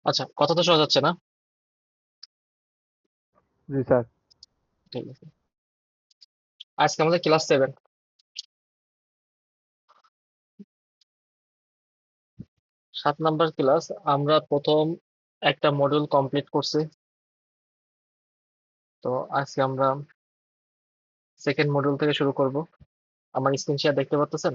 আচ্ছা, কথা তো শোনা যাচ্ছে না? জি স্যার। ঠিক আছে। আজকে আমাদের ক্লাস 7। 7 number class. আমরা প্রথম একটা মডিউল কমপ্লিট করছি। তো আজকে আমরা সেকেন্ড মডিউল থেকে শুরু করব। আমার স্ক্রিন শেয়ার দেখতে পাচ্ছেন?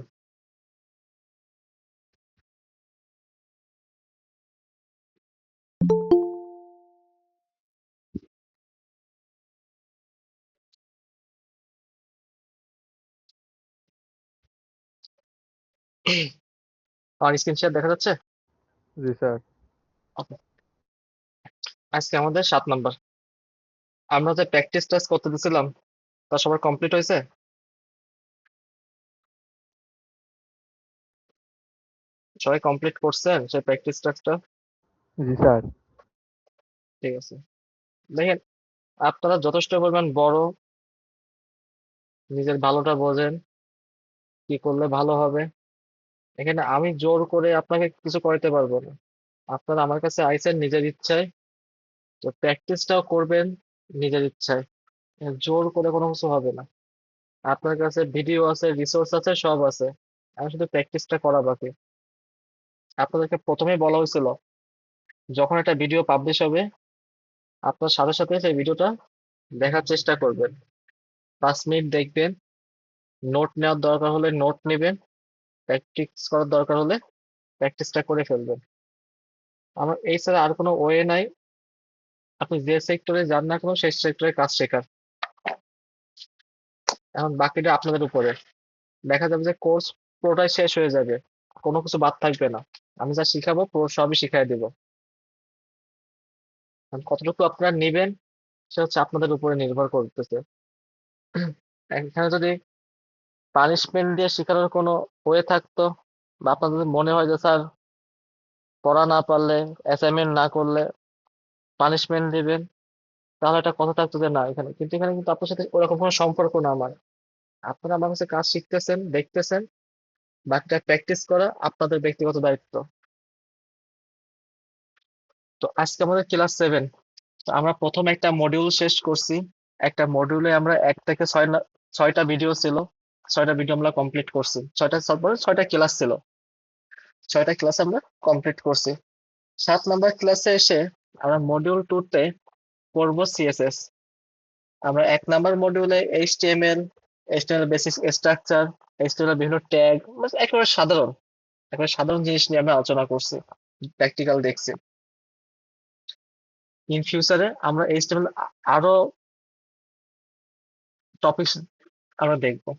আমার স্ক্রিন শেয়ার দেখা যাচ্ছে? জি স্যার। Okay. আজকে আমাদের 7 নাম্বার। আমরা যে প্র্যাকটিস টেস্ট করতে দিয়েছিলাম তা সবার কমপ্লিট হয়েছে? সবাই কমপ্লিট করছেন সেই প্র্যাকটিস টেস্টটা? জি স্যার। ঠিক আছে। দেখেন, আপনারা যথেষ্ট পরিমাণ বড়, নিজের ভালোটা বোঝেন, কি করলে ভালো হবে। এখানে আমি জোর করে আপনাকে কিছু করাতে পারবো না। আপনারা আমার কাছে আইছেন নিজের ইচ্ছায়, তো প্র্যাকটিসটাও করবেন নিজের ইচ্ছায়। জোর করে কোনো কিছু হবে না। আপনার কাছে ভিডিও আছে, রিসোর্স আছে, সব আছে। আমি শুধু প্র্যাকটিসটা করা বাকি। আপনাদেরকে প্রথমেই বলা হয়েছিল, যখন একটা ভিডিও পাবলিশ হবে আপনার সাথে সাথে সেই ভিডিওটা দেখার চেষ্টা করবেন। 5 মিনিট দেখবেন, নোট নেওয়ার দরকার হলে নোট নেবেন, প্র্যাকটিস করার দরকার হলে প্র্যাকটিসটা করে ফেলবেন। আমার এই ছাড়া আর কোনো ওয়ে নাই। আপনি যে সেক্টরে যান না কেন সেই সেক্টরে কাজ শেখার। এখন বাকিটা আপনাদের উপরে। দেখা যাবে যে কোর্স পুরোটাই শেষ হয়ে যাবে, কোনো কিছু বাদ থাকবে না। আমি যা শিখাবো পুরো সবই শিখাই দেবো। এখন কতটুকু আপনারা নেবেন সেটা হচ্ছে আপনাদের উপরে নির্ভর করতেছে। এখানে যদি পানিশমেন্ট দিয়ে শেখানোর কোনো ওয়ে থাকতো, বা আপনার যদি মনে হয় যে স্যার পড়া না পারলে, অ্যাসাইনমেন্ট না করলে পানিশমেন্ট দিবেন, তাহলে একটা কথা থাকতো যে না এখানে, কিন্তু এখানে কিন্তু আপনার সাথে ওরকম কোনো সম্পর্ক না আমার। আপনারা আমার কাছে কাজ শিখতেছেন, দেখতেছেন, বাকিটা প্র্যাকটিস করা আপনাদের ব্যক্তিগত দায়িত্ব। তো আজকে আমাদের ক্লাস 7। তো আমরা প্রথম একটা মডিউল শেষ করছি। একটা মডিউলে আমরা 1 থেকে 6টা ভিডিও ছিল। 6টা ভিডিও আমরা কমপ্লিট করছি। 6টা ক্লাস ছিল। 6টা ক্লাস আমরা কমপ্লিট করছি। 7 নাম্বার ক্লাসে এসে আমরা মডিউল 2-তে পড়বো সিএসএস। আমরা 1 নাম্বার মডিউলে এইচটিএমএল বেসিক স্ট্রাকচার, এইচটিএমএল বিভিন্ন ট্যাগ, একেবারে সাধারণ জিনিস নিয়ে আমরা আলোচনা করছি, প্র্যাকটিক্যাল দেখছি। ইন ফিউচারে আমরা এইচটিএমএল আরো টপিক আমরা দেখবো।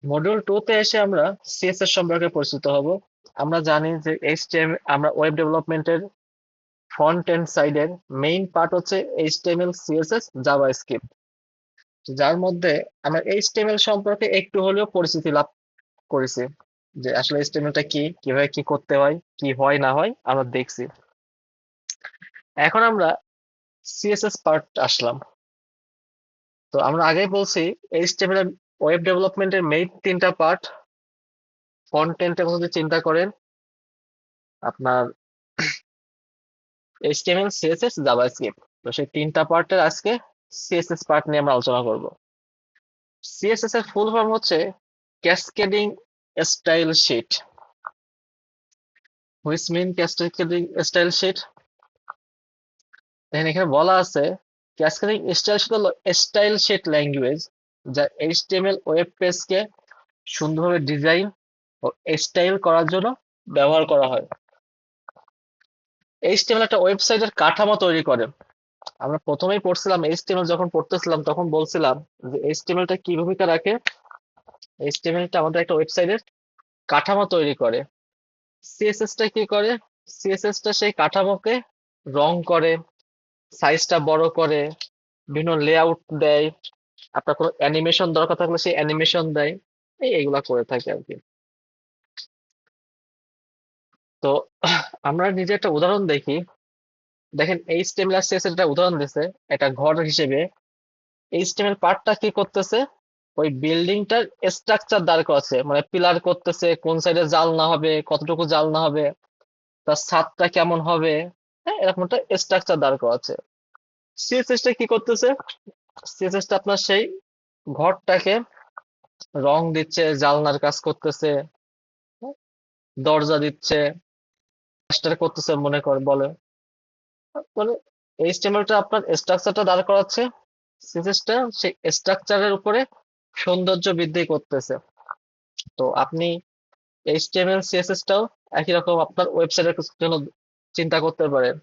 মডিউল 2-তে এসে আমরা সিএসএস সম্পর্কে পরিচিত হব। আমরা জানি যে এইচটিএমএল, আমরা ওয়েব ডেভেলপমেন্টের ফ্রন্ট এন্ড সাইডের মেইন পার্ট হচ্ছে এইচটিএমএল, সিএসএস, জাভাস্ক্রিপ্ট, যার মধ্যে আমরা এইচটিএমএল সম্পর্কে একটু হলেও পরিচিতি লাভ করেছি, যে আসলে এইচটিএমএলটা কি, কিভাবে কি করতে হয়, কি হয় না হয় আমরা দেখছি। এখন আমরা সিএসএস পার্ট আসলাম। তো আমরা আগেই বলছি এইচটিএমএল এর ওয়েব ডেভেলপমেন্টের মেইন 3টা পার্ট। ফ্রন্ট এন্ডের কথা যদি চিন্তা করেন, আপনার এইচটিএমএল, সিএসএস, জাভাস্ক্রিপ্ট, তো সেই 3টা পার্টের আজকে সিএসএস পার্ট নিয়ে আমরা আলোচনা করব। সিএসএস এর ফুল ফর্ম হচ্ছে cascading style sheet. Which mean cascading style sheet? দেখেন এখানে বলা আছে ক্যাসকেডিং স্টাইল শিট হলো স্টাইল শিট ল্যাঙ্গুয়েজ, যা এইচটিএমএল ওয়েব পেজকে সুন্দরভাবে ডিজাইন ও স্টাইল করার জন্য ব্যবহার করা হয়। এইচটিএমএল একটা ওয়েবসাইটের কাঠামো তৈরি করে। আমরা প্রথমেই পড়ছিলাম, এইচটিএমএল যখন পড়তেছিলাম তখন বলছিলাম যে এইচটিএমএলটা কি ভূমিকা রাখে। এইচটিএমএলটা আমাদের একটা ওয়েবসাইটের কাঠামো তৈরি করে। সিএসএসটা কি করে? সিএসএসটা সেই কাঠামোকে রং করে, সাইজটা বড় করে, বিভিন্ন লেআউট দেয়, আপনার কোনো অ্যানিমেশন দরকার থাকলে সেই অ্যানিমেশন দেয়। এইগুলা করে থাকে আর কি। তো আমরা নিজে একটা উদাহরণ দেখি। দেখেন এইচটিএমএল আর সিএসএস একটা উদাহরণ দিছে একটা ঘর হিসেবে। এইচটিএমএল পার্টটা কি করতেছে? ওই বিল্ডিংটার স্ট্রাকচার দাঁড় করাচ্ছে, মানে পিলার করতেছে, কোন সাইডে জালনা হবে, কতটুকু জালনা হবে, তার ছাদটা কেমন হবে, হ্যাঁ, এরকম একটা স্ট্রাকচার দাঁড় করা আছে। সিএসএস টা কি করতেছে? সিএসএস টা আপনার সেই ঘরটাকে রং দিচ্ছে, জানলার কাজ করতেছে, হ্যাঁ, দরজা দিচ্ছে, প্লাস্টার করতেছে মনে কর বলে, মানে এইচটিএমএল টা আপনার স্ট্রাকচারটা দাঁড় করাচ্ছে, সিএসএস টা সেই স্ট্রাকচারের উপরে সৌন্দর্য বৃদ্ধি করতেছে। তো আপনি এইচটিএমএল সিএসএস টাও একই রকম আপনার ওয়েবসাইটের জন্য চিন্তা করতে পারেন।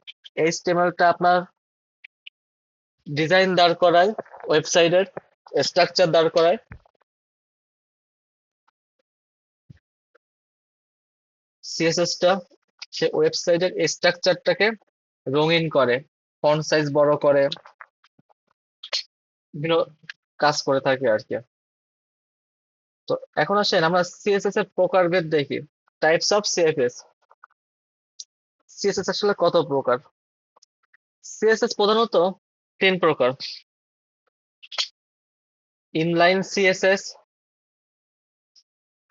এইচটিএমএল টা আপনার ডিজাইন দাঁড় করায়, ওয়েবসাইটের স্ট্রাকচার দাঁড় করায়, সিএসএস টা সে ওয়েবসাইটের স্ট্রাকচারটাকে রঙিন করে, ফন্ট সাইজ বড় করে, বিভিন্ন কাজ করে থাকে আর কি। তো এখন আসেন আমরা সিএসএস এর প্রকারভেদ দেখি, টাইপস অফ সিএসএস। সিএসএস আসলে কত প্রকার? সিএসএস প্রধানত তিন প্রকার: inline CSS,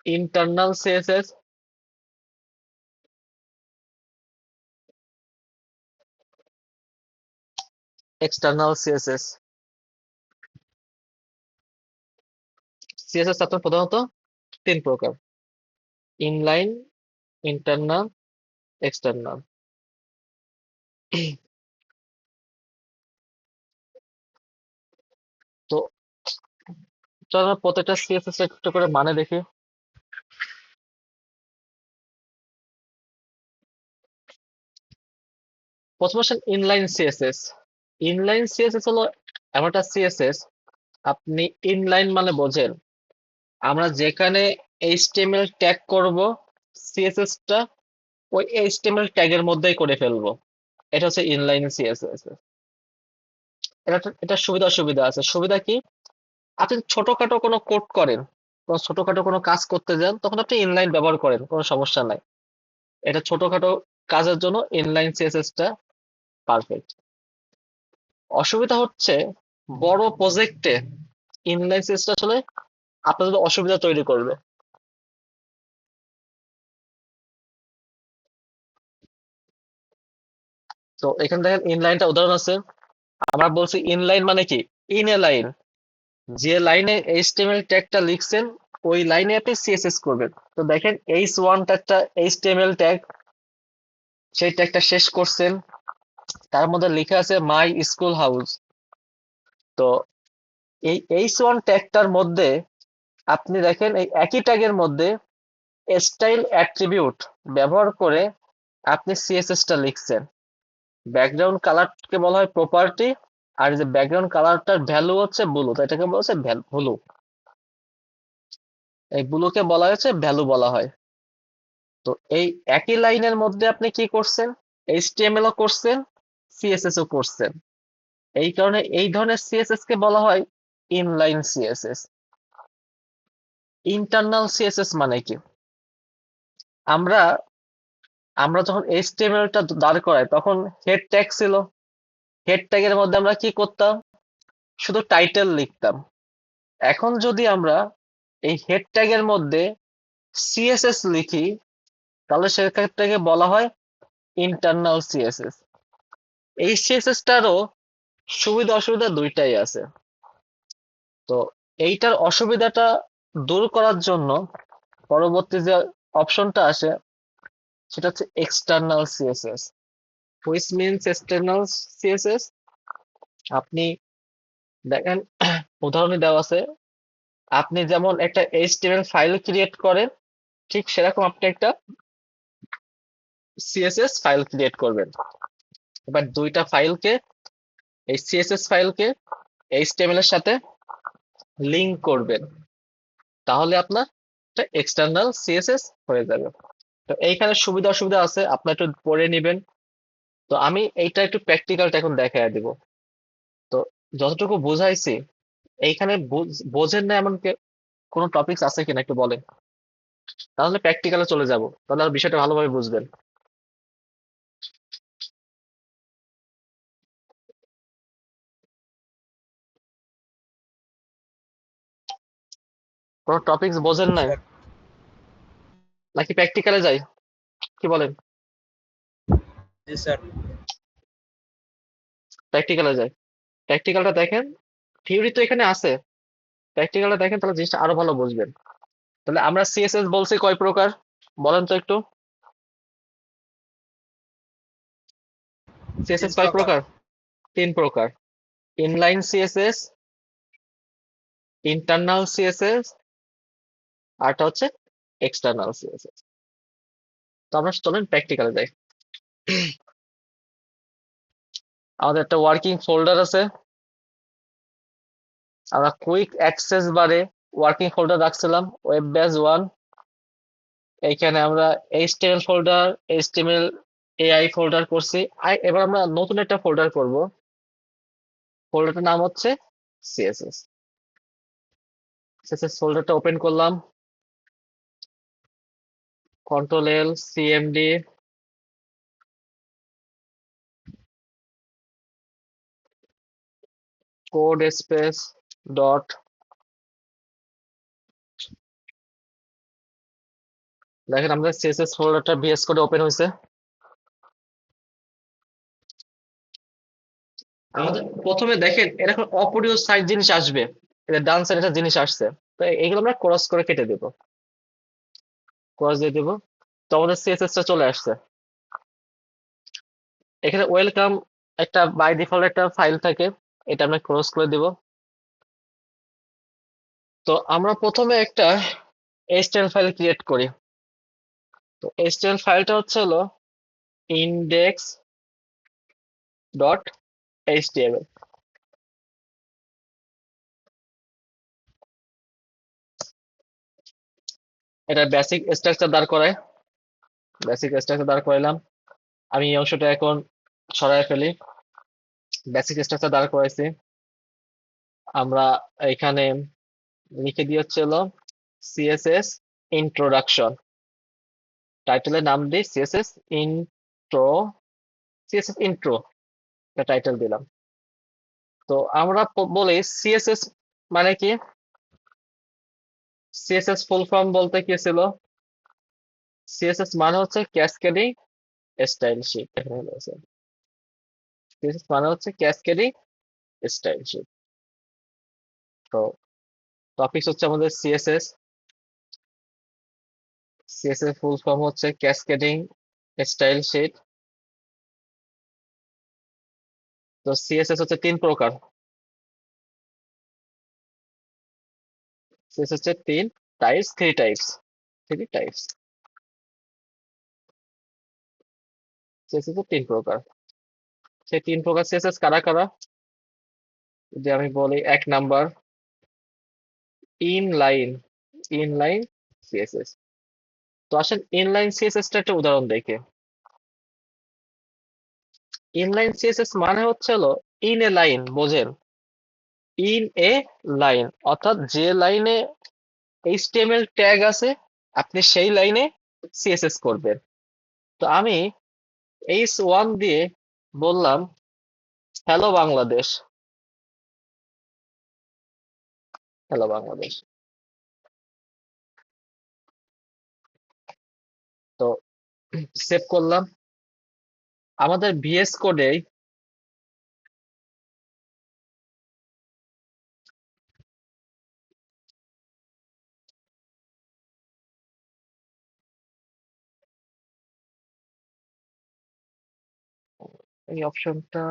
internal CSS, external CSS. CSS আপনার প্রধানত তিন প্রকার: ইনলাইন, ইন্টারনাল, এক্সটার্নাল। তো চলো আমরা প্রত্যেকটা সিএসএস একটু করে মানে দেখি। প্রথম আসেন ইনলাইন সিএসএস। ইনলাইন সিএসএস হলো এমন একটা সিএসএস, আপনি ইনলাইন মানে বোঝেন আমরা যেখানে এইচটিএমএল ট্যাগ করব, সিএসএস টা ওই এইচটিএমএল ট্যাগের মধ্যেই করে ফেলবো। এটা হচ্ছে ইনলাইন সিএসএস। এটা সুবিধা অসুবিধা আছে। সুবিধা কি? আপনি ছোটখাটো কোনো কোড করেন, কোনো ছোটখাটো কোনো কাজ করতে যান, তখন আপনি ইনলাইন ব্যবহার করেন, কোনো সমস্যা নাই। এটা ছোটখাটো কাজের জন্য ইনলাইন সিএসএস টা পারফেক্ট। অসুবিধা হচ্ছে বড় প্রজেক্টে ইনলাইন সিএসএস টা আসলে আপনার জন্য অসুবিধা তৈরি করবে। তো এখানে দেখেন ইনলাইনটা উদাহরণ আছে। আমরা বলছি ইনলাইন মানে কি, ইন এ লাইন, যে লাইনে এইচটিএমএল ট্যাগটা লিখছেন ওই লাইনে আপনি সিএসএস করবেন। তো দেখেন এইচ1 ট্যাগটা এইচটিএমএল ট্যাগ, সেই ট্যাগটা শেষ করছেন, তার মধ্যে লেখা আছে মাই স্কুল হাউস। তো এই এইচ1 ট্যাগটার মধ্যে আপনি দেখেন এই একই ট্যাগের মধ্যে স্টাইল অ্যাট্রিবিউট ব্যবহার করে আপনি সিএসএস টা লিখছেন। ব্যাকগ্রাউন্ড কালারকে বলা হয় প্রপার্টি, আর যে ব্যাকগ্রাউন্ড কালারটার ভ্যালু হচ্ছে ব্লু, তো এটাকে বলা হচ্ছে ব্লু। এই ব্লুকে বলা হচ্ছে ভ্যালু বলা হয়। তো এই একই লাইনের মধ্যে আপনি কি করছেন, এইচটিএমএল ও করছেন, সিএসএস ও করছেন। এই কারণে এই ধরনের সিএসএস কে বলা হয় ইনলাইন সিএসএস। ইন্টারনাল সিএসএস মানে কি? আমরা আমরা যখন এইচটিএমএল টা দাঁড় করাই তখন হেড ট্যাগ ছিল। হেড ট্যাগের মধ্যে আমরা কি করতাম? শুধু টাইটেল লিখতাম। এখন যদি আমরা এই হেড ট্যাগের মধ্যে সিএসএস লিখি, তাহলে সেক্ষেত্রে বলা হয় ইন্টারনাল সিএসএস। এই সিএসএস টারও সুবিধা অসুবিধা দুইটাই আছে। তো এইটার অসুবিধাটা দূর করার জন্য পরবর্তী যে অপশনটা আসে সেটা হচ্ছে external CSS, which means external CSS. আপনি দেখেন উদাহরণে দেওয়া আছে, আপনি যেমন একটা এইচটিএমএল ফাইল ক্রিয়েট করেন, ঠিক সেরকম আপনি একটা সিএসএস ফাইল ক্রিয়েট করবেন। এবার দুইটা ফাইলকে, এই সিএসএস ফাইলকে এইচটিএমএল এর সাথে লিংক করবেন, তাহলে আপনার এক্সটার্নাল সিএসএস হয়ে যাবে। তো এইখানে সুবিধা অসুবিধা আছে, আপনার একটু পড়ে নিবেন। তো আমি এইটা একটু প্র্যাকটিক্যালটা এখন দেখাই দিব। তো যতটুকু বুঝাইছি এইখানে বোঝেন না এমন কোনো টপিকস আছে কিনা একটু বলেন, তাহলে প্র্যাকটিক্যালে চলে যাব, তাহলে আর বিষয়টা ভালোভাবে বুঝবেন। কোনো টপিকস বোঝেন জি নাই স্যার। নাকি প্র্যাকটিক্যালে যাই, কি বলেন? জি স্যার। প্র্যাকটিক্যালে যাই। প্র্যাকটিক্যালটা দেখেন, থিওরি তো এখানে আছে, প্র্যাকটিক্যালটা দেখেন তাহলে জিনিসটা আরো ভালো বুঝবেন। তাহলে আমরা সিএসএস বলছি কয় প্রকার, বলেন তো একটু। তিন সিএসএস কয় প্রকার। প্রকার? তিন প্রকার। ইনলাইন সিএসএস, ইন্টারনাল সিএসএস, আরটা হচ্ছে এক্সটার্নাল সিএসএস। তো আমরা চলেন প্র্যাকটিক্যালে যাই। আমাদের একটা ওয়ার্কিং ফোল্ডার আছে, আমরা কুইক অ্যাক্সেস বারে ওয়ার্কিং ফোল্ডার রাখছিলাম ওয়েব বেস 1। এইখানে আমরা HTML folder, HTML AI folder করছি। এবার আমরা নতুন একটা ফোল্ডার করব, ফোল্ডারটার নাম হচ্ছে সিএসএস। সিএসএস ফোল্ডারটা ওপেন করলাম, কন্ট্রোল এল সিএমডি, কোড স্পেস ডট। দেখেন আমাদের সিএসএস ফোল্ডারটা ভিএস কোডে ওপেন হয়েছে। আমাদের প্রথমে দেখেন এরকম অপরিয় সাইড জিনিস আসবে, এটা ডান সাইডে একটা জিনিস আসছে, তো এগুলো আমরা ক্রস করে কেটে দেবো, ক্রস দিয়ে দেবো। তো আমাদের সিএসএস টা চলে আসছে। এখানে ওয়েলকাম একটা বাই ডিফল্ট একটা ফাইল থাকে, এটা আমরা ক্লোজ করে দিব। তো আমরা প্রথমে একটা এইচটিএমএল ফাইল ক্রিয়েট করি। তো এইচটিএমএল ফাইলটা হচ্ছে হলো ইনডেক্স ডট এইচটিএমএল। এটা বেসিক স্ট্রাকচার দাঁড় করায়, বেসিক স্ট্রাকচার দাঁড় করাইলাম। আমি এই অংশটা এখন সরায় ফেলি। বেসিক স্ট্রাকচার দাঁড় করাইছি। আমরা এখানে লিখে দিয়ে হচ্ছে হলো সিএসএস ইন্ট্রোডাকশন, টাইটেলের নাম দিই CSS intro, CSS intro title দিলাম। তো আমরা বলি সিএসএস মানে কি, সিএসএস ফুল ফর্ম বলতে কি ছিল, সিএসএস মানে হচ্ছে ক্যাসকেডিং স্টাইল শিট। সিএসএস মানে হচ্ছে ক্যাসকেডিং স্টাইল শিট। তো টপিকস হচ্ছে আমাদের সিএসএস, সিএসএস ফুল ফর্ম হচ্ছে ক্যাসকেডিং স্টাইল শিট। তো সিএসএস হচ্ছে তিন প্রকার, সিএসএস হচ্ছে তিন টাইপস, থ্রি টাইপস। সিএসএস হচ্ছে তিন প্রকার। সেই তিন প্রকার সিএসএস কারা কারা, যদি আমি বলি, এক নাম্বার ইনলাইন, ইনলাইন সিএসএস। তো আসেন ইনলাইন সিএসএস টা একটা উদাহরণ দেখে। ইনলাইন সিএসএস মানে হচ্ছে হলো ইন এ লাইন, বোঝেন, ইন এ লাইন অর্থাৎ যে লাইনে এইচটিএমএল ট্যাগ আছে আপনি সেই লাইনে সিএসএস করবেন। তো আমি H1 দিয়ে বললাম হ্যালো বাংলাদেশ, হ্যালো বাংলাদেশ। তো সেভ করলাম। আমাদের ভিএস কোডে এই অপশনটা,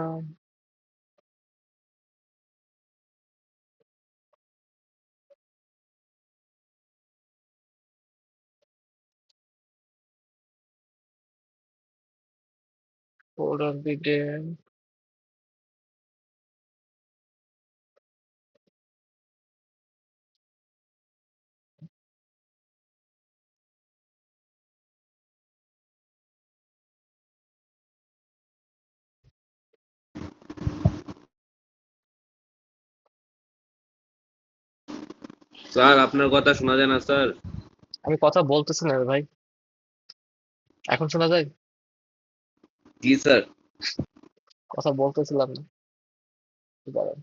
ফোল্ডার দিকে স্যার আপনার কথা শোনা যায় না স্যার। আমি কথা বলতেছি না রে ভাই, এখন শোনা যায়? জি স্যার। কথা বলতেছিলাম না, দাঁড়ান।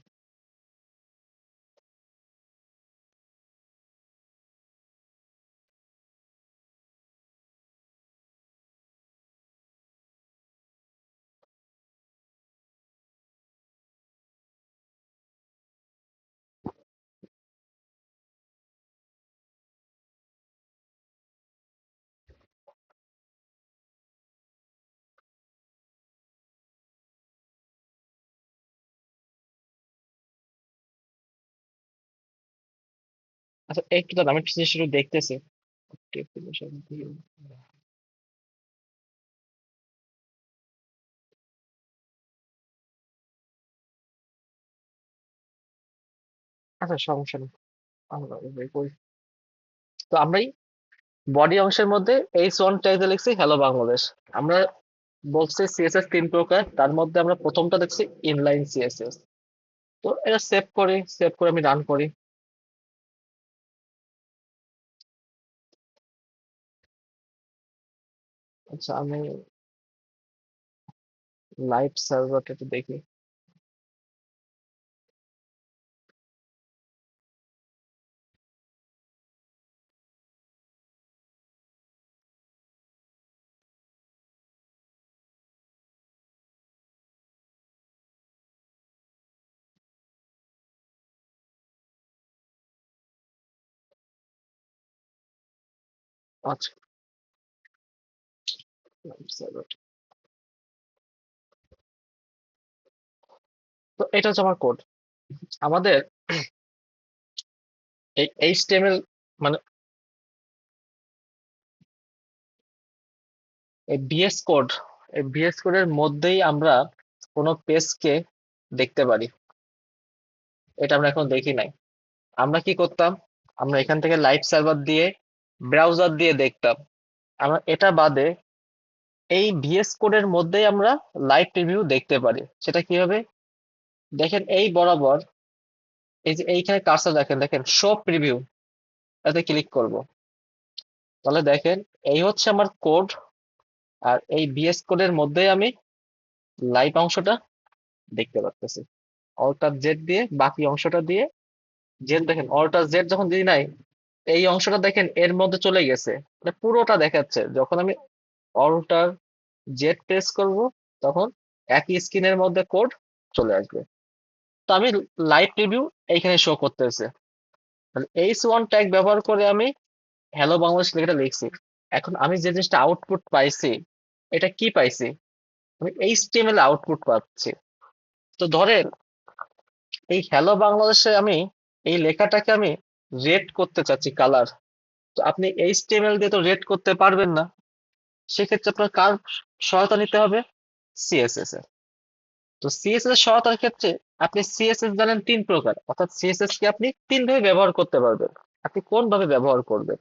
আচ্ছা একটু দাঁড়ান, আমি জিনিসটা একটু দেখতেছি। আচ্ছা সমস্যা নেই, আমরা বের করি। তো আমরা বডি অংশের মধ্যে H1 ট্যাগে লিখছি হ্যালো বাংলাদেশ। আমরা বলছি সিএসএস 3 প্রকার, তার মধ্যে আমরা প্রথমটা দেখছি ইনলাইন সিএসএস। তো এটা সেভ করে আমি রান করি। আচ্ছা আমি লাইভ সার্ভারটা একটু দেখি। আচ্ছা লাইভ সার্ভার, তো এটা হচ্ছে আমার কোড। আমাদের এই এইচটিএমএল মানে এই বিএস কোড, এই বিএস কোডের মধ্যেই আমরা কোনো পেজকে দেখতে পারি। এটা আমরা এখন দেখি নাই। আমরা কি করতাম, আমরা এখান থেকে লাইভ সার্ভার দিয়ে ব্রাউজার দিয়ে দেখতাম। আমরা এটা বাদে এই ভিএস কোডের মধ্যেই আমরা লাইভ প্রিভিউ দেখতে পারি। সেটা কিভাবে দেখেন, এই বরাবর এই যে এইখানে কার্সর দেখেন, দেখেন শো প্রিভিউ, এতে ক্লিক করব। তাহলে দেখেন এই হচ্ছে আমার কোড, আর এই ভিএস কোডের মধ্যেই আমি লাইভ অংশটা দেখতে পাচ্ছি। অল্টার জেড দিয়ে বাকি অংশটা দিয়ে, জেড দেখেন অল্টার জেড যখন দিই নাই, এই অংশটা দেখেন এর মধ্যে চলে গেছে, মানে পুরোটা দেখাচ্ছে। যখন আমি অল্টার জেড প্রেস করব, তখন একই স্ক্রিনের মধ্যে কোড চলে আসবে। তো আমি লাইভ প্রিভিউ এইখানে শো করতেছে। H1 ট্যাগ ব্যবহার করে আমি হ্যালো বাংলাদেশ লেখাটা লিখছি। এখন আমি যে জিনিসটা আউটপুট পাইছি, এটা কি পাইছি, আমি এইচটিএমএল আউটপুট পাচ্ছি। তো ধরেন এই হ্যালো বাংলাদেশে আমি এই লেখাটাকে আমি রেড করতে চাচ্ছি কালার। তো আপনি এইচটিএমএল দিয়ে তো রেড করতে পারবেন না। সেক্ষেত্রে আপনার কার সহায়তা নিতে হবে, সিএসএস এর। তো সিএসএস এর সহায়তার ক্ষেত্রে আপনি সিএসএস জানেন 3 প্রকার, অর্থাৎ সিএসএস কে আপনি 3 ভাবে ব্যবহার করতে পারবেন। আপনি কোন ভাবে ব্যবহার করবেন?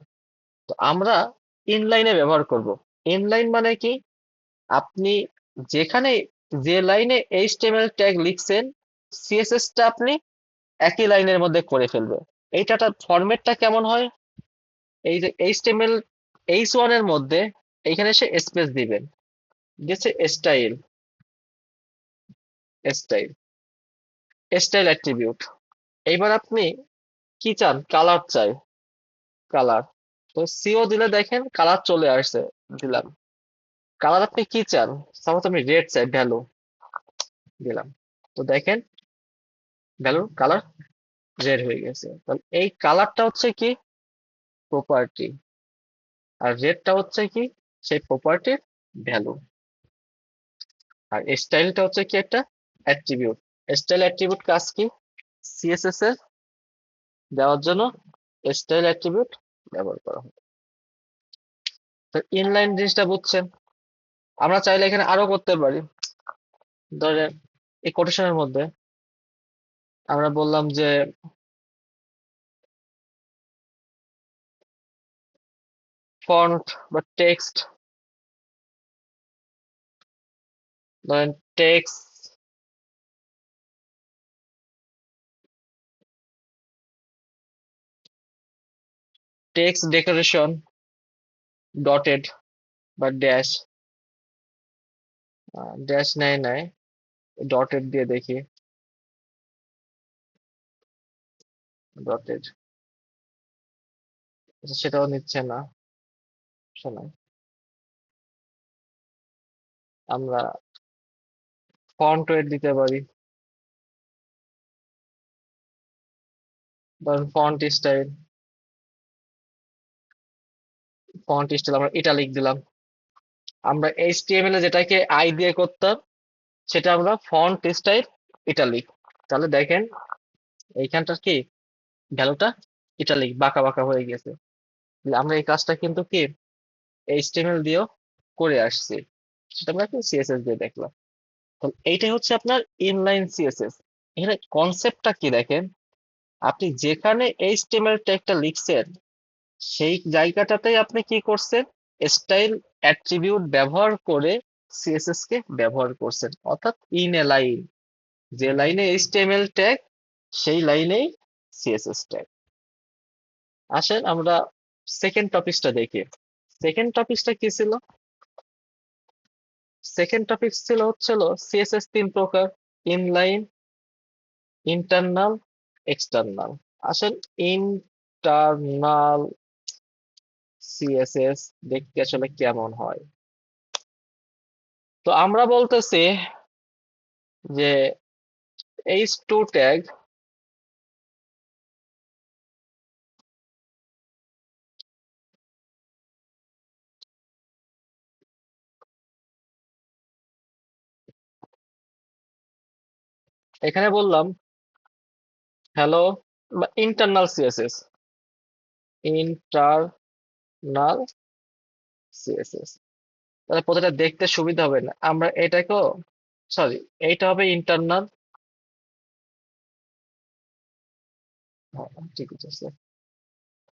তো আমরা ইনলাইনে ব্যবহার করব। ইনলাইন মানে কি, আপনি যেখানে যে লাইনে এইচটিএমএল ট্যাগ লিখছেন, সিএসএস টা আপনি একই লাইনের মধ্যে করে ফেলবে। এইটার ফরম্যাটটা কেমন হয়, এই যে এইচটিএমএল H1 এর মধ্যে এইখানে এসে স্পেস দিবেন, দিচ্ছে স্টাইল, স্টাইল, স্টাইল অ্যাট্রিবিউট। এইবার আপনি কি চান, কালার চাই, কালার। তো সিও দিলে দেখেন কালার চলে আসছে, দিলাম। কালার আপনি কি চান, সাপোজ আমি রেড চাই, ভ্যালু দিলাম। তো দেখেন ভ্যালুর কালার রেড হয়ে গেছে। তাহলে এই কালারটা হচ্ছে কি, প্রপার্টি, আর রেডটা হচ্ছে কি, সেই প্রপার্টির ভ্যালু। আর স্টাইলটা হচ্ছে কি, একটা অ্যাট্রিবিউট। স্টাইল অ্যাট্রিবিউট কাজ কি, সিএসএস এর দেওয়ার জন্য স্টাইল অ্যাট্রিবিউট ব্যবহার করা হয়। তো ইনলাইন জিনিসটা বুঝছেন। আমরা চাইলে এখানে আরো করতে পারি। ধরেন এই কোটেশনের মধ্যে আমরা বললাম যে ফন্ট বা টেক্সট, ধরেন টেক্সট, টেক্সট ডেকোরেশন ডটেড বা ড্যাশ, ড্যাশ নেয় নাই, ডটেড দিয়ে দেখি, ডটেড, সেটাও নিচ্ছে না, শোনাই। আমরা ফন্ট ওয়েট দিতে পারি, ধরেন ফন্ট স্টাইল আমরা ইটালিক দিলাম। আমরা এইচটিএমএল এ যেটাকে আই দিয়ে করতাম, সেটা আমরা ফন্ট স্টাইল ইটালিক। তাহলে দেখেন এইখানটার কি ভ্যালুটা ইটালিক বাঁকা বাঁকা হয়ে গেছে। তাহলে আমরা এই কাজটা কিন্তু কি এইচটিএমএল দিয়েও করে আসছি, সেটা আমরা কি সিএসএস দিয়ে দেখলাম। তাহলে এইটাই হচ্ছে আপনার ইনলাইন সিএসএস। এখানে কনসেপ্টটা কি দেখেন, আপনি যেখানে এইচটিএমএল ট্যাগটা লিখছেন সেই জায়গাটাতেই আপনি কি করছেন, স্টাইল অ্যাট্রিবিউট ব্যবহার করে সিএসএস কে ব্যবহার করছেন, অর্থাৎ ইন এ লাইন, যে লাইনে এইচটিএমএল ট্যাগ সেই লাইনেই সিএসএস ট্যাগ। আসেন আমরা সেকেন্ড টপিকটা দেখি। সেকেন্ড টপিকটা কি ছিল? সেকেন্ড টপিক ছিল হচ্ছিল সিএসএস তিন প্রকার: ইনলাইন, ইন্টারনাল, এক্সটার্নাল। আসেন ইন্টারনাল সিএসএস দেখতে আসলে কেমন হয়। তো আমরা বলতেছি যে h2 ট্যাগ এখানে বললাম হ্যালো বা ইন্টারনাল সিএসএস, ইন্টারনাল সিএসএস, তাহলে প্রতিটা দেখতে সুবিধা হবে না, আমরা এটাকেও, সরি, এইটা হবে ইন্টারনাল, ঠিক আছে,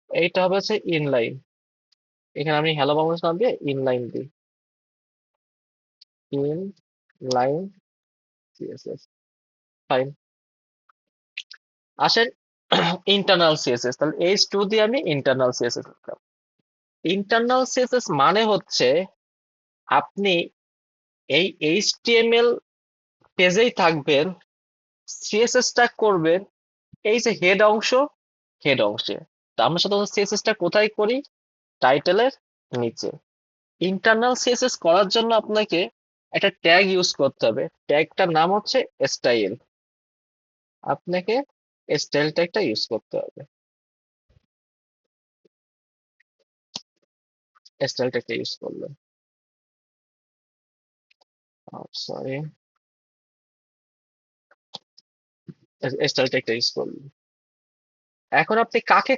এইটা হবে হচ্ছে ইনলাইন। এখানে আমি হ্যালো বাংলাদেশ নাম দিয়ে ইনলাইন দিই, ইনলাইন সিএসএস, ফাইন। আসেন ইন্টারনাল সিএসএস, তাহলে h2 দিয়ে আমি ইন্টারনাল সিএসএস লিখলাম। ইন্টারনাল সিএসএস মানে হচ্ছে আপনি এই এইচটিএমএল পেজেই থাকবেন, সিএসএস টা করবেন এই যে হেড অংশ, হেড অংশে। তো আমরা সাধারণত সিএসএস টা কোথায় করি? টাইটেলের নিচে। ইন্টারনাল সিএসএস করার জন্য আপনাকে একটা ট্যাগ ইউজ করতে হবে, ট্যাগটার নাম হচ্ছে স্টাইল। আপনাকে স্টাইল ট্যাগটা ইউজ করতে হবে, স্টাইল ট্যাগটা ইউজ করলেন, সরি, স্টাইল ট্যাগটা ইউজ করলেন। এখন আপনি কাকে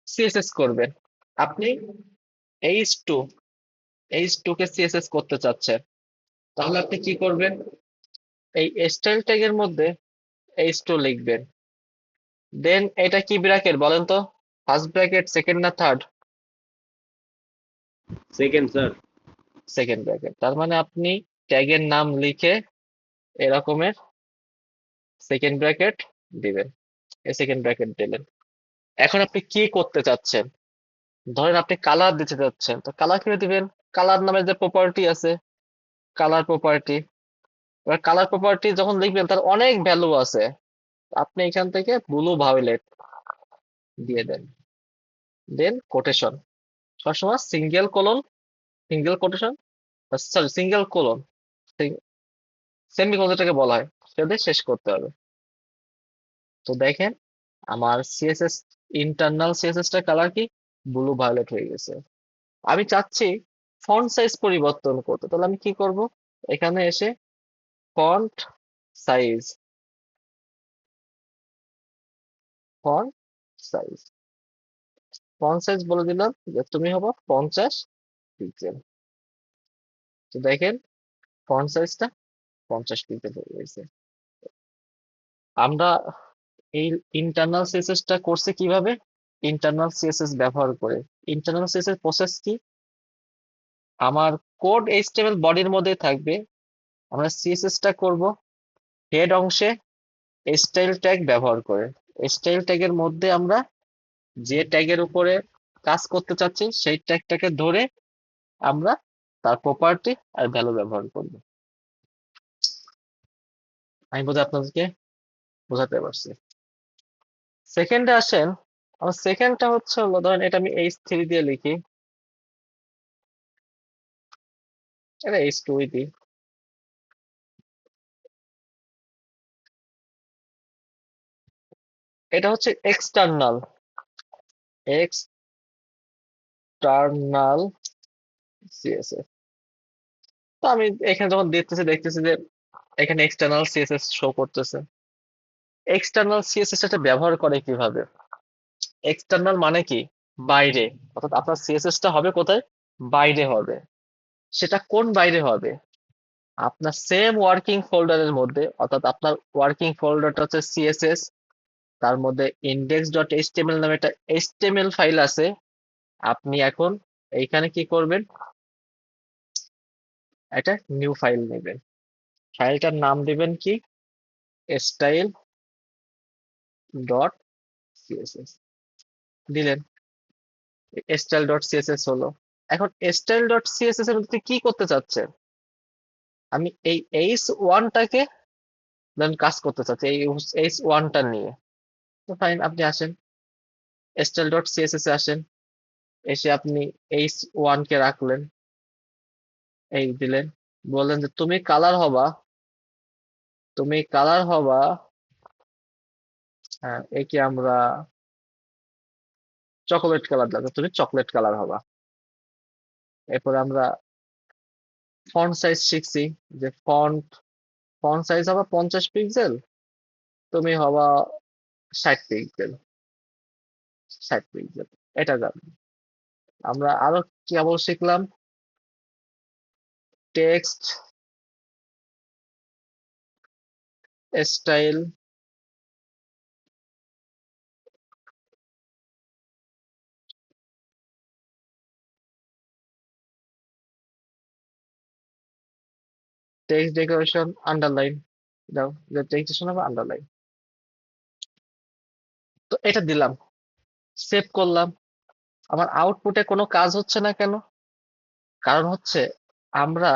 সিএসএস করবেন? আপনি এইচ2, এইচ2 কে সিএসএস করতে চাচ্ছেন, তাহলে আপনি কি করবেন? এই স্টাইল ট্যাগের মধ্যে এইচ2 লিখবেন, দেন এটা কি ব্র্যাকেট বলেন তো, ফার্স্ট ব্র্যাকেট, সেকেন্ড না third? Second sir. Second bracket. তার মানে আপনি ট্যাগের নাম লিখে এরকমের সেকেন্ড ব্র্যাকেট দিবেন, এই সেকেন্ড ব্র্যাকেট দিলেন। এখন আপনি কি করতে চাচ্ছেন? ধরেন আপনি কালার দিতে চাচ্ছেন, তো কালার কিভাবে দিবেন? কালার নামের যে প্রপার্টি আছে, কালার প্রপার্টি, এবার কালার প্রপার্টি যখন লিখবেন তার অনেক ভ্যালু আছে, আপনি এখান থেকে ব্লু ভায়োলেট দিয়ে দেন, দেন কোটেশন, সবসময় single colon, single quotation, sorry single colon, semicolon যেটাকে বলা হয় সেটা দিয়ে শেষ করতে হবে। তো দেখেন আমার সিএসএস, ইন্টারনাল সিএসএস টা কালার কি ব্লু ভায়োলেট হয়ে গেছে। আমি চাচ্ছি ফন্ট সাইজ পরিবর্তন করতে, তাহলে আমি কি করব? এখানে এসে font size, font size, font size বলে দিলাম যে তুমি হবো 50 পিক্সেল। তো দেখেন ফন্ট সাইজটা 50 পিক্সেল হয়ে গেছে। আমরা এই ইন্টারনাল সিএসএস টা করছি কিভাবে? ইন্টারনাল সিএসএস ব্যবহার করে। ইন্টারনাল সিএসএস প্রসেস কি? আমার কোড এইচটিএমএল বডির মধ্যে থাকবে, আমরা সিএসএস টা করব হেড অংশে স্টাইল ট্যাগ ব্যবহার করে। স্টাইল ট্যাগের মধ্যে আমরা যে ট্যাগের উপরে কাজ করতে চাচ্ছি সেই ট্যাগটাকে ধরে আমরা তার প্রপার্টি আর ভ্যালু ব্যবহার করব। আমি বোধহয় আপনাদেরকে বোঝাতে পারছি। সেকেন্ডে আসেন, আমার সেকেন্ডটা হচ্ছে হলো, ধরেন এটা আমি h3 দিয়ে লিখি, এটা h2 দিই। এটা হচ্ছে এক্সটার্নাল, এক্সটার্নাল সিএসএস। তো আমি এখানে যখন দেখতেছি দেখতেছি যে এখানে এক্সটার্নাল সিএসএস শো করতেছে। এক্সটার্নাল সিএসএস এটা ব্যবহার করে কিভাবে? এক্সটার্নাল মানে কি? বাইরে। অর্থাৎ আপনার সিএসএস টা হবে কোথায়? বাইরে হবে। সেটা কোন বাইরে হবে? আপনার সেম ওয়ার্কিং ফোল্ডারের মধ্যে, অর্থাৎ আপনার ওয়ার্কিং ফোল্ডারটা হচ্ছে সিএসএস, তার মধ্যে index.html নামে একটা এইচটিএমএল ফাইল আছে। আপনি এখন এইখানে কি করবেন? একটা নিউ ফাইল নেবেন। ফাইলটার নাম দিবেন কি? স্টাইল ডট সিএসএস দিলেন। স্টাইল ডট সিএসএস হলো। এখন স্টাইল ডট সিএসএস এর মধ্যে কি করতে চাচ্ছেন? আমি এই h1টাকে দেন কাজ করতে চাচ্ছি, এই h1টা নিয়ে। তো ফাইন, আপনি আসেন স্টাইল ডট সিএসএস এ আসেন, এসে আপনি h1 কে রাখলেন, এই দিলেন, বললেন যে তুমি কালার হবা, তুমি কালার হবা, হ্যাঁ, একে আমরা চকোলেট কালার লাগবে, তুমি চকলেট কালার হবা। এরপর আমরা ফন্ট সাইজ শিখছি, যে ফন্ট ফন্ট সাইজ হবে 50 পিক্সেল, তুমি হবা 60 পিক্সেল, 60 পিক্সেল, এটা জানি। আমরা আরো কেবল শিখলাম text style, text decoration, underline দাও, যে টেক্সট ডেকোরেশন হবে আন্ডারলাইন। তো এটা দিলাম, সেভ করলাম। আমার আউটপুটে কোনো কাজ হচ্ছে না কেন? কারণ হচ্ছে আমরা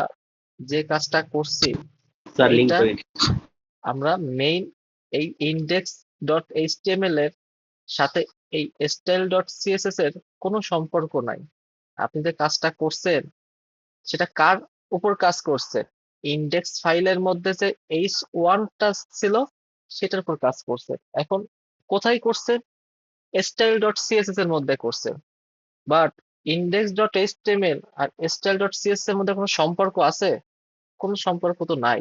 যে কাজটা করছি স্যার লিঙ্ক এইটা করে আমরা মেইন এই ইন্ডেক্স ডট এইচটিএমএল এর সাথে এই স্টাইল ডট সিএসএস এর কোনো সম্পর্ক নাই। আপনি যে কাজটা করছেন সেটা কার উপর কাজ করছে? ইন্ডেক্স ফাইলের মধ্যে যে h1টা ছিল সেটার উপর কাজ করছে। এখন কোথায় করছে? স্টাইল ডট সিএসএস এর মধ্যে করছে। বাট ইন্ডেক্স ডট এইচটিএমএল আর স্টাইল ডট সিএসএস এর মধ্যে কোনো সম্পর্ক আছে? কোনো সম্পর্ক তো নাই।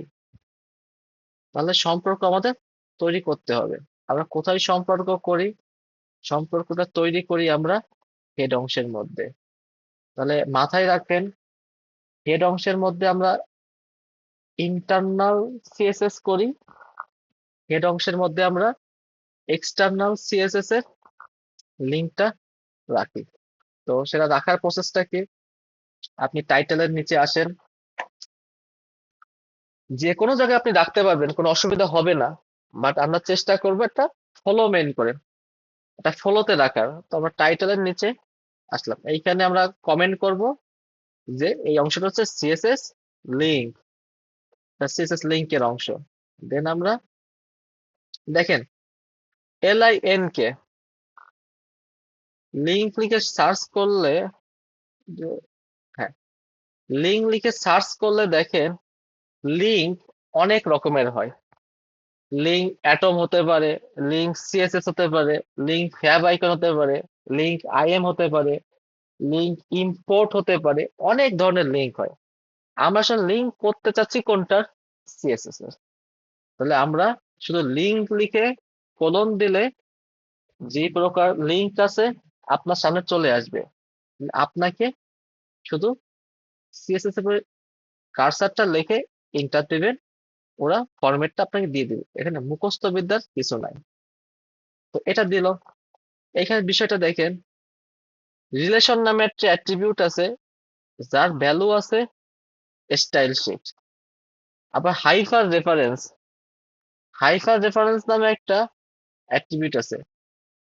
তাহলে সম্পর্ক আমাদের তৈরি করতে হবে। আমরা কোথায় সম্পর্ক করি? সম্পর্কটা তৈরি করি আমরা হেড অংশের মধ্যে। তাহলে মাথায় রাখবেন, হেড অংশের মধ্যে আমরা ইন্টারনাল সিএসএস করি, হেড অংশের মধ্যে আমরা এক্সটার্নাল সিএসএস এর লিঙ্কটা রাখি। তো সেটা রাখার প্রসেসটা কি? আপনি টাইটেলের নিচে আসেন, যে কোনো জায়গায় আপনি রাখতে পারবেন, কোনো অসুবিধা হবে না। বাট আমরা চেষ্টা করবো একটা ফলো মেইন করে, একটা ফলোতে রাখার। তো আমরা টাইটেলের নিচে আসলাম, এইখানে আমরা কমেন্ট করব যে এই অংশটা হচ্ছে সিএসএস লিঙ্ক, সিএসএস লিঙ্কের অংশ। দেন আমরা দেখেন LIN কে লিঙ্ক লিখে সার্চ করলে, হ্যাঁ, লিঙ্ক লিখে সার্চ করলে দেখেন লিঙ্ক অনেক রকমের হয়। লিঙ্ক অ্যাটম হতে পারে, লিঙ্ক সিএসএস হতে পারে, লিঙ্ক ফ্যাব আইকন হতে পারে, লিঙ্ক আইএম হতে পারে, লিঙ্ক ইম্পোর্ট হতে পারে, অনেক ধরনের লিঙ্ক হয়। আমরা আসলে লিঙ্ক করতে চাচ্ছি কোনটার? সিএসএস এর। তাহলে আমরা শুধু লিঙ্ক লিখে কোলন দিলে যে প্রকার লিঙ্ক আছে আপনার সামনে চলে আসবে। আপনাকে শুধু সিএসএস এর কার্সারটা লিখে এন্টার দিবেন, ওরা ফরম্যাটটা আপনাকে দিয়ে দিবে। এখানে মুখস্থ বিদ্যার কিছু নাই। তো এটা দিল। এখানে বিষয়টা দেখেন, রিলেশন নামে একটা অ্যাট্রিবিউট আছে যার ভ্যালু আছে স্টাইল শিট। আবার হাইফার রেফারেন্স নামে একটা অ্যাট্রিবিউট আছে।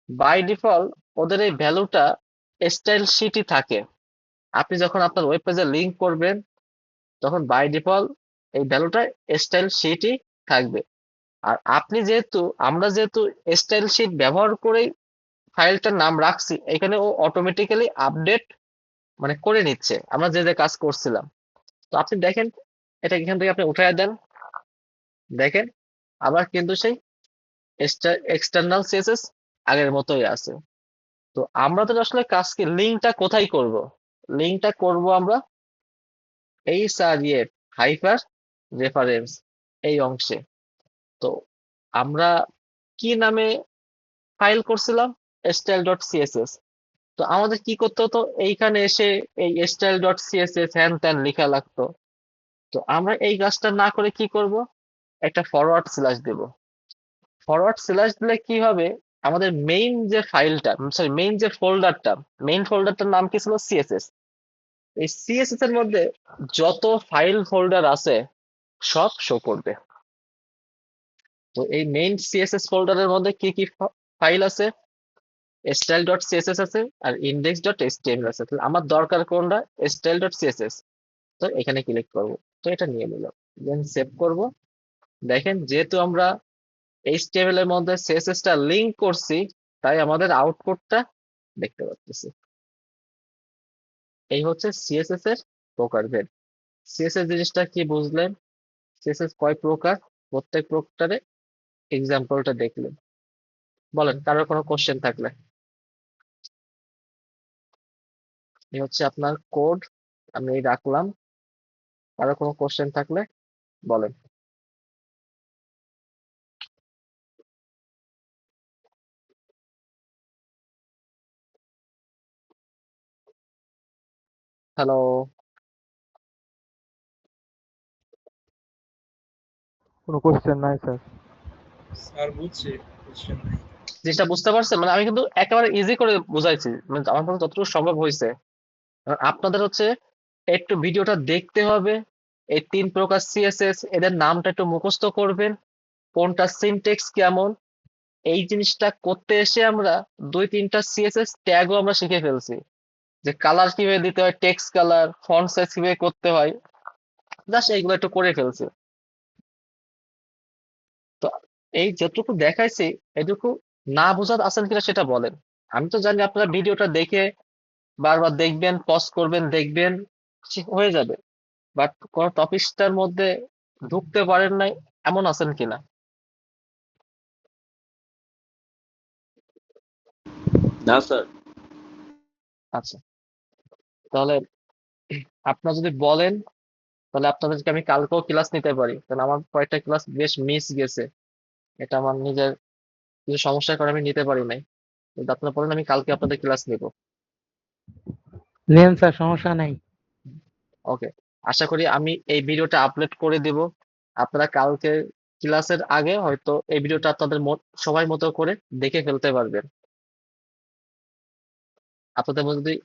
বাই ডিফল্ট ওদের এই ভ্যালুটা স্টাইল শিটই থাকে। আপনি যখন আপনার ওয়েব পেজে লিংক করবেন তখন বাই ডিফল্ট এই ভ্যালুটা স্টাইল শিটই থাকবে। আর আমরা যেহেতু স্টাইল শিট ব্যবহার করেই ফাইলটার নাম রাখছি, এখানে ও অটোমেটিক্যালি আপডেট মানে করে নিচ্ছে আমরা যে যে কাজ করছিলাম। তো আপনি দেখেন, এটা এখান থেকে আপনি উঠায় দেন, দেখেন আবার কিন্তু সেই এক্সটার্নাল সিএসএস আগের মতোই আছে। তো আমরা তো আসলে কাজকে লিঙ্কটা কোথায় করব? লিঙ্কটা করব আমরা এই সারিয়ে হাইপার রেফারেন্স এই অংশে। তো আমরা কি নামে ফাইল করছিলাম? Style dot CSS. তো আমাদের কি করতে হতো, এইখানে এসে এই স্টাইল ডট সিএসএস হ্যান ত্যান লেখা লাগতো। তো আমরা এই কাজটা না করে কি করব, একটা ফরওয়ার্ড স্ল্যাশ দেব। ফরওয়ার্ড স্ল্যাশ দিলে কি হবে, আমাদের মেইন যে ফাইলটা, সরি মেইন যে ফোল্ডারটা, মেইন ফোল্ডারটার নাম কি ছিল, সিএসএস। এই সিএসএস এর মধ্যে যত ফাইল ফোল্ডার আছে সব শো করবে। তো এই মেইন সিএসএস ফোল্ডারের মধ্যে কি কি ফাইল আছে, স্টাইল ডট সিএসএস আছে আর ইন্ডেক্স ডট এইচটিএমএল আছে। তাহলে আমার দরকার কোনটা, স্টাইল ডট সিএসএস। তো এখানে ক্লিক করব, তো এটা নিয়ে নিলাম, দেন সেভ করব। দেখেন যেহেতু আমরা এইচটিএমএল এর মধ্যে সিএসএস টা লিংক করছি, তাই আমাদের আউটপুটটা দেখতে পাচ্ছি। এই হচ্ছে সিএসএস এর প্রকারভেদ। সিএসএস জিনিসটা কি বুঝলেন, সিএসএস কয় প্রকার, প্রত্যেক প্রকারে এক্সাম্পলটা দেখলেন। বলেন কারোর কোনো কোশ্চেন থাকলে। এই হচ্ছে আপনার কোড, আমি এই রাখলাম। কারোর কোনো কোশ্চেন থাকলে বলেন। হ্যালো, কোনো কোশ্চেন নাই স্যার। স্যার বুঝছি, কোশ্চেন নাই। জিনিসটা বুঝতে পারছেন? মানে আমি কিন্তু একেবারে ইজি করে বুঝাইছি, মানে আমার পক্ষে যতটুকু সম্ভব হয়েছে। আর আপনাদের হচ্ছে একটু ভিডিওটা দেখতে হবে, এই 3 প্রকার সিএসএস এদের নামটা একটু মুখস্থ করবেন, কোনটা সিনটেক্স কেমন। এই জিনিসটা করতে এসে আমরা 2-3টা সিএসএস ট্যাগও আমরা শিখে ফেলছি, যে কালার কিভাবে দিতে হয়, টেক্সট কালার, ফন্ট সাইজ কিভাবে করতে হয়, জাস্ট এইগুলো একটু করে ফেলছি। তো এই যতটুকু দেখাইছি, এটুকু না বোঝার আছেন কিনা সেটা বলেন। আমি তো জানি আপনারা ভিডিওটা দেখে বারবার দেখবেন, পজ করবেন, দেখবেন, হয়ে যাবে। বাট কোন টপিকটার মধ্যে ঢুকতে পারেন নাই, এমন আছেন কিনা? না স্যার। আচ্ছা, তাহলে আপনারা যদি বলেন, তাহলে আপনাদেরকে আমি কালকেও ক্লাস নিতে পারি, কারণ আমার কয়েকটা ক্লাস বেশ মিস গেছে। এটা আমার নিজের কিছু সমস্যার কারণে আমি নিতে পারি নাই। কিন্তু আপনারা বলেন, আমি কালকে আপনাদের ক্লাস নিব। নেন স্যার, সমস্যা নাই। ওকে, আশা করি আমি এই ভিডিওটা আপলোড করে দিব। আপনারা কালকে ক্লাসের আগে হয়তো এই ভিডিওটা আপনাদের সবাই মতো করে দেখে ফেলতে পারবেন। আপনাদের মধ্যে যদি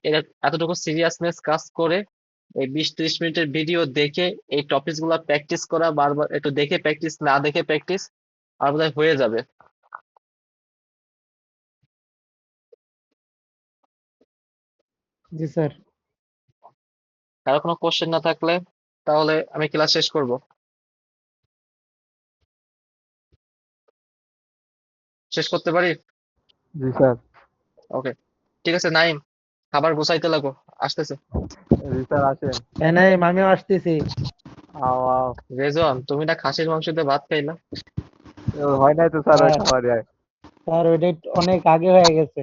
এতটুকু সিরিয়াসনেস কাজ করে, এই 20-30 মিনিটের ভিডিও দেখে এই টপিকস গুলা প্র্যাকটিস করা, বারবার একটু দেখে প্র্যাকটিস, না দেখে প্র্যাকটিস, আর বোধহয় হয়ে যাবে। জি স্যার। কারো কোনো কোশ্চেন না থাকলে তাহলে আমি ক্লাস শেষ করব। শেষ করতে পারি? জি স্যার। ওকে, ঠিক আছে নাইম, খাবার গোছাইতে লাগো, আসতেছে। জি স্যার আসেন। নাই, আমিও আসতেছি। আও আও। রেজন, তুমি না খাসির মাংস দিয়ে ভাত খাইলা? হয় নাই তো স্যার ওই স্যার, খাবার স্যার ওইটা অনেক আগে হয়ে গেছে।